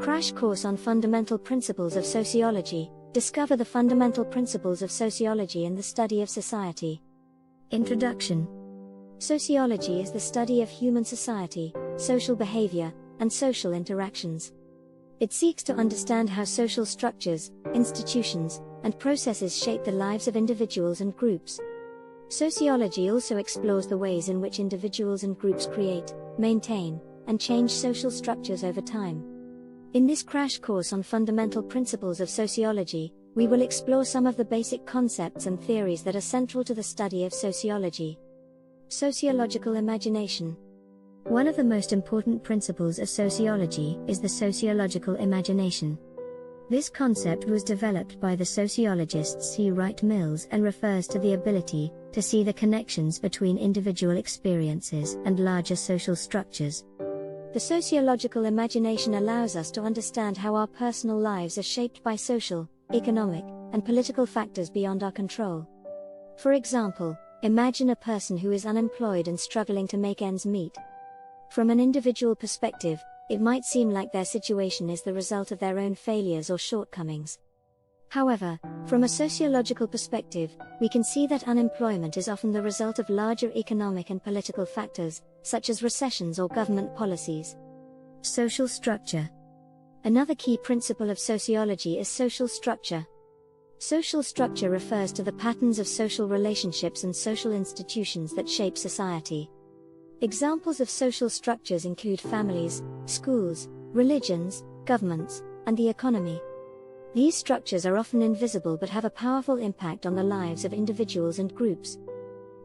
Crash course on Fundamental Principles of Sociology. Discover the fundamental principles of sociology and the study of society. Introduction. Sociology is the study of human society, social behavior, and social interactions. It seeks to understand how social structures, institutions, and processes shape the lives of individuals and groups. Sociology also explores the ways in which individuals and groups create, maintain, and change social structures over time. In this crash course on Fundamental Principles of Sociology, we will explore some of the basic concepts and theories that are central to the study of sociology. Sociological imagination. One of the most important principles of sociology is the sociological imagination. This concept was developed by the sociologist Wright Mills and refers to the ability to see the connections between individual experiences and larger social structures. The sociological imagination allows us to understand how our personal lives are shaped by social, economic, and political factors beyond our control. For example, imagine a person who is unemployed and struggling to make ends meet. From an individual perspective, it might seem like their situation is the result of their own failures or shortcomings. However, from a sociological perspective, we can see that unemployment is often the result of larger economic and political factors, such as recessions or government policies. Social structure. Another key principle of sociology is social structure. Social structure refers to the patterns of social relationships and social institutions that shape society. Examples of social structures include families, schools, religions, governments, and the economy. These structures are often invisible but have a powerful impact on the lives of individuals and groups.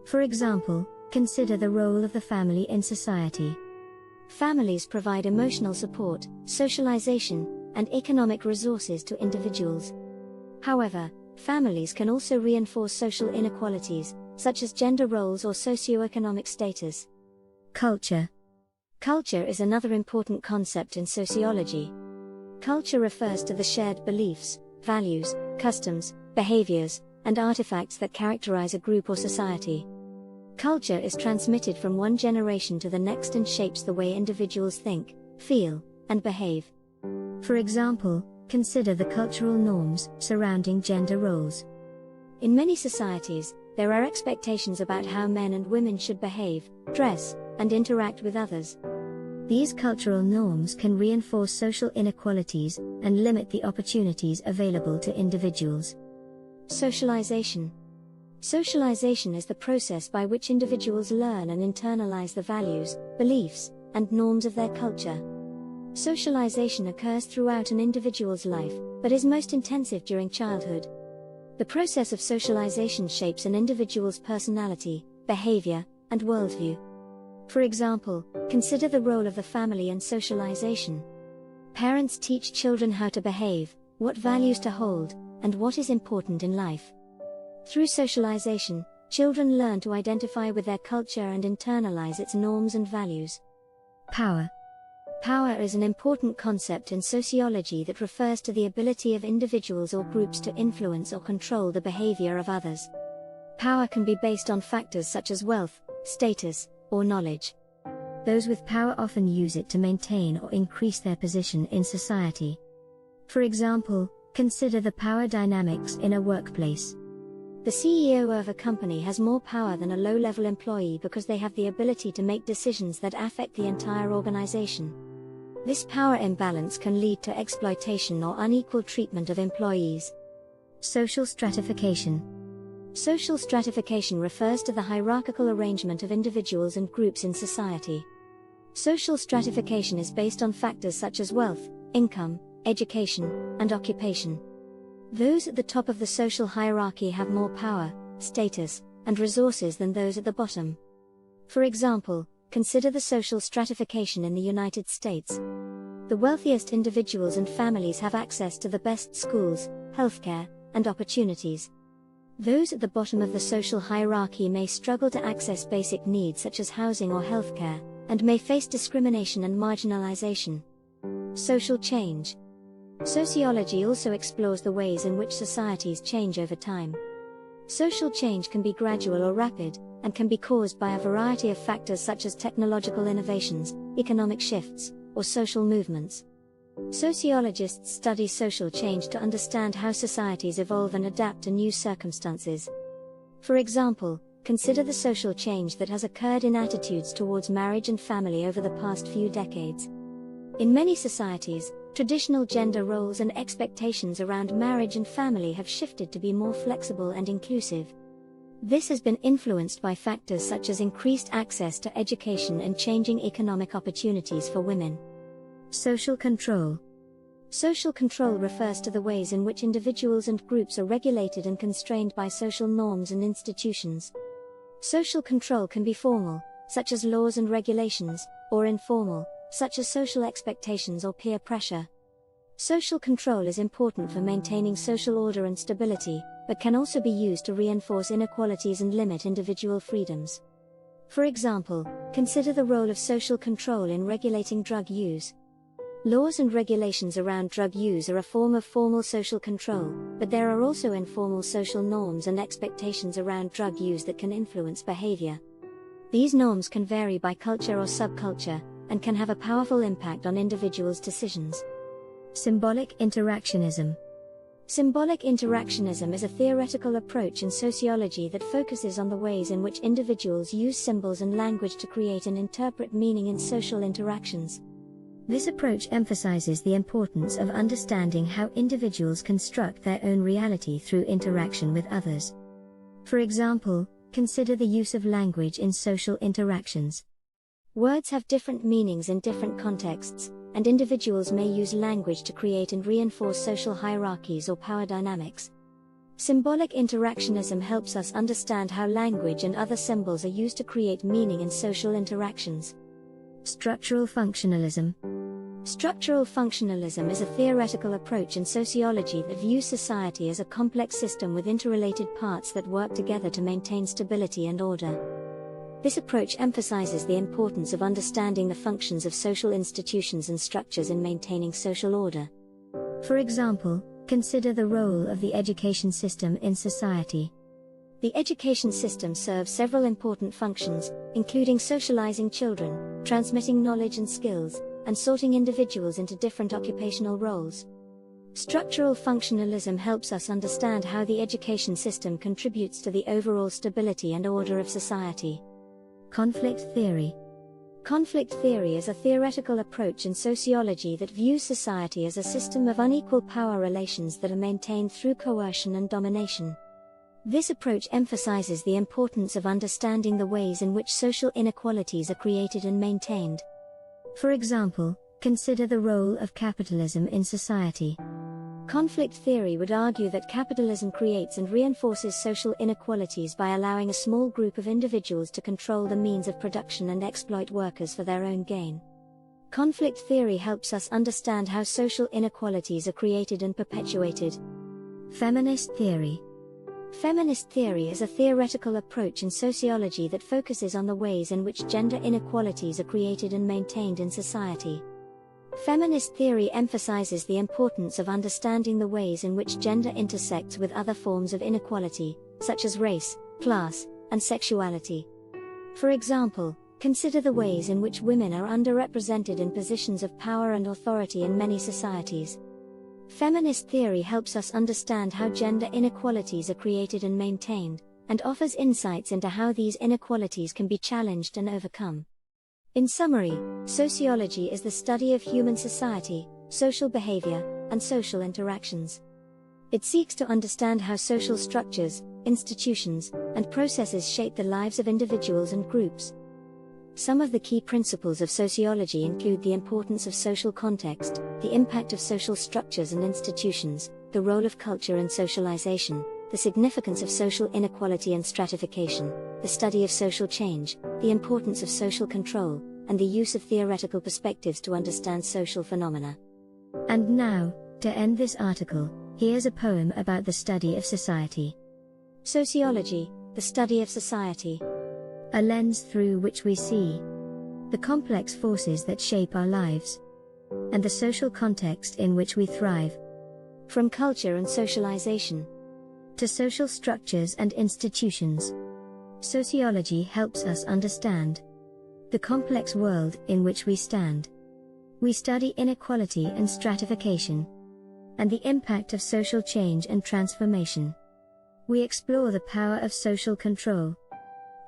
For example, consider the role of the family in society. Families provide emotional support, socialization, and economic resources to individuals. However, families can also reinforce social inequalities, such as gender roles or socioeconomic status. Culture. Culture is another important concept in sociology. Culture refers to the shared beliefs, values, customs, behaviors, and artifacts that characterize a group or society. Culture is transmitted from one generation to the next and shapes the way individuals think, feel, and behave. For example, consider the cultural norms surrounding gender roles. In many societies, there are expectations about how men and women should behave, dress, and interact with others. These cultural norms can reinforce social inequalities and limit the opportunities available to individuals. Socialization. Socialization is the process by which individuals learn and internalize the values, beliefs, and norms of their culture. Socialization occurs throughout an individual's life, but is most intensive during childhood. The process of socialization shapes an individual's personality, behavior, and worldview. For example, consider the role of the family in socialization. Parents teach children how to behave, what values to hold, and what is important in life. Through socialization, children learn to identify with their culture and internalize its norms and values. Power. Power is an important concept in sociology that refers to the ability of individuals or groups to influence or control the behavior of others. Power can be based on factors such as wealth, status, or knowledge. Those with power often use it to maintain or increase their position in society. For example, consider the power dynamics in a workplace. The CEO of a company has more power than a low-level employee because they have the ability to make decisions that affect the entire organization. This power imbalance can lead to exploitation or unequal treatment of employees. Social stratification. Social stratification refers to the hierarchical arrangement of individuals and groups in society. Social stratification is based on factors such as wealth, income, education, and occupation. Those at the top of the social hierarchy have more power, status, and resources than those at the bottom. For example, consider the social stratification in the United States. The wealthiest individuals and families have access to the best schools, healthcare, and opportunities. Those at the bottom of the social hierarchy may struggle to access basic needs such as housing or healthcare, and may face discrimination and marginalization. Social change. Sociology also explores the ways in which societies change over time. Social change can be gradual or rapid, and can be caused by a variety of factors such as technological innovations, economic shifts, or social movements. Sociologists study social change to understand how societies evolve and adapt to new circumstances. For example, consider the social change that has occurred in attitudes towards marriage and family over the past few decades. In many societies, traditional gender roles and expectations around marriage and family have shifted to be more flexible and inclusive. This has been influenced by factors such as increased access to education and changing economic opportunities for women. Social control. Social control refers to the ways in which individuals and groups are regulated and constrained by social norms and institutions. Social control can be formal, such as laws and regulations, or informal, such as social expectations or peer pressure. Social control is important for maintaining social order and stability, but can also be used to reinforce inequalities and limit individual freedoms. For example, consider the role of social control in regulating drug use. Laws and regulations around drug use are a form of formal social control, but there are also informal social norms and expectations around drug use that can influence behavior. These norms can vary by culture or subculture, and can have a powerful impact on individuals' decisions. Symbolic interactionism. Symbolic interactionism is a theoretical approach in sociology that focuses on the ways in which individuals use symbols and language to create and interpret meaning in social interactions. This approach emphasizes the importance of understanding how individuals construct their own reality through interaction with others. For example, consider the use of language in social interactions. Words have different meanings in different contexts, and individuals may use language to create and reinforce social hierarchies or power dynamics. Symbolic interactionism helps us understand how language and other symbols are used to create meaning in social interactions. Structural functionalism. Structural functionalism is a theoretical approach in sociology that views society as a complex system with interrelated parts that work together to maintain stability and order. This approach emphasizes the importance of understanding the functions of social institutions and structures in maintaining social order. For example, consider the role of the education system in society. The education system serves several important functions, including socializing children, transmitting knowledge and skills, and sorting individuals into different occupational roles. Structural functionalism helps us understand how the education system contributes to the overall stability and order of society. Conflict theory. Conflict theory is a theoretical approach in sociology that views society as a system of unequal power relations that are maintained through coercion and domination. This approach emphasizes the importance of understanding the ways in which social inequalities are created and maintained. For example, consider the role of capitalism in society. Conflict theory would argue that capitalism creates and reinforces social inequalities by allowing a small group of individuals to control the means of production and exploit workers for their own gain. Conflict theory helps us understand how social inequalities are created and perpetuated. Feminist theory. Feminist theory is a theoretical approach in sociology that focuses on the ways in which gender inequalities are created and maintained in society. Feminist theory emphasizes the importance of understanding the ways in which gender intersects with other forms of inequality, such as race, class, and sexuality. For example, consider the ways in which women are underrepresented in positions of power and authority in many societies. Feminist theory helps us understand how gender inequalities are created and maintained, and offers insights into how these inequalities can be challenged and overcome. In summary, sociology is the study of human society, social behavior, and social interactions. It seeks to understand how social structures, institutions, and processes shape the lives of individuals and groups. Some of the key principles of sociology include the importance of social context, the impact of social structures and institutions, the role of culture and socialization, the significance of social inequality and stratification, the study of social change, the importance of social control, and the use of theoretical perspectives to understand social phenomena. And now, to end this article, here's a poem about the study of society. Sociology, the study of society. A lens through which we see the complex forces that shape our lives, and the social context in which we thrive. From culture and socialization to social structures and institutions, sociology helps us understand the complex world in which we stand. We study inequality and stratification, and the impact of social change and transformation. We explore the power of social control,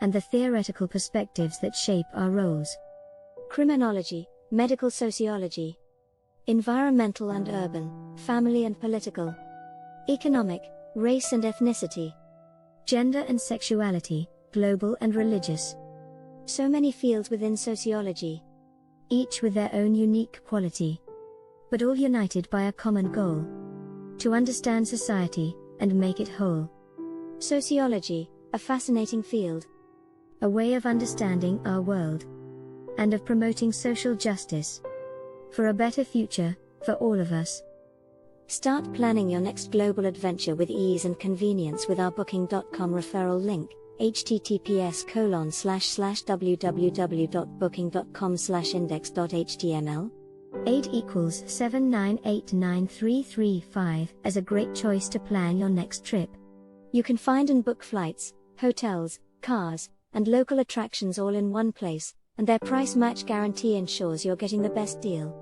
and the theoretical perspectives that shape our roles. Criminology, medical sociology, environmental and urban, family and political, economic, race and ethnicity, gender and sexuality, global and religious. So many fields within sociology, each with their own unique quality, but all united by a common goal: to understand society and make it whole. Sociology, a fascinating field, a way of understanding our world, and of promoting social justice for a better future for all of us. Start planning your next global adventure with ease and convenience with our Booking.com referral link, https://www.booking.com/index.html. 8=7989335 as a great choice to plan your next trip. You can find and book flights, hotels, cars, and local attractions all in one place, and their price match guarantee ensures you're getting the best deal.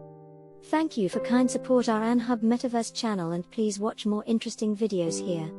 Thank you for kind support our AnHub Metaverse channel, and please watch more interesting videos here.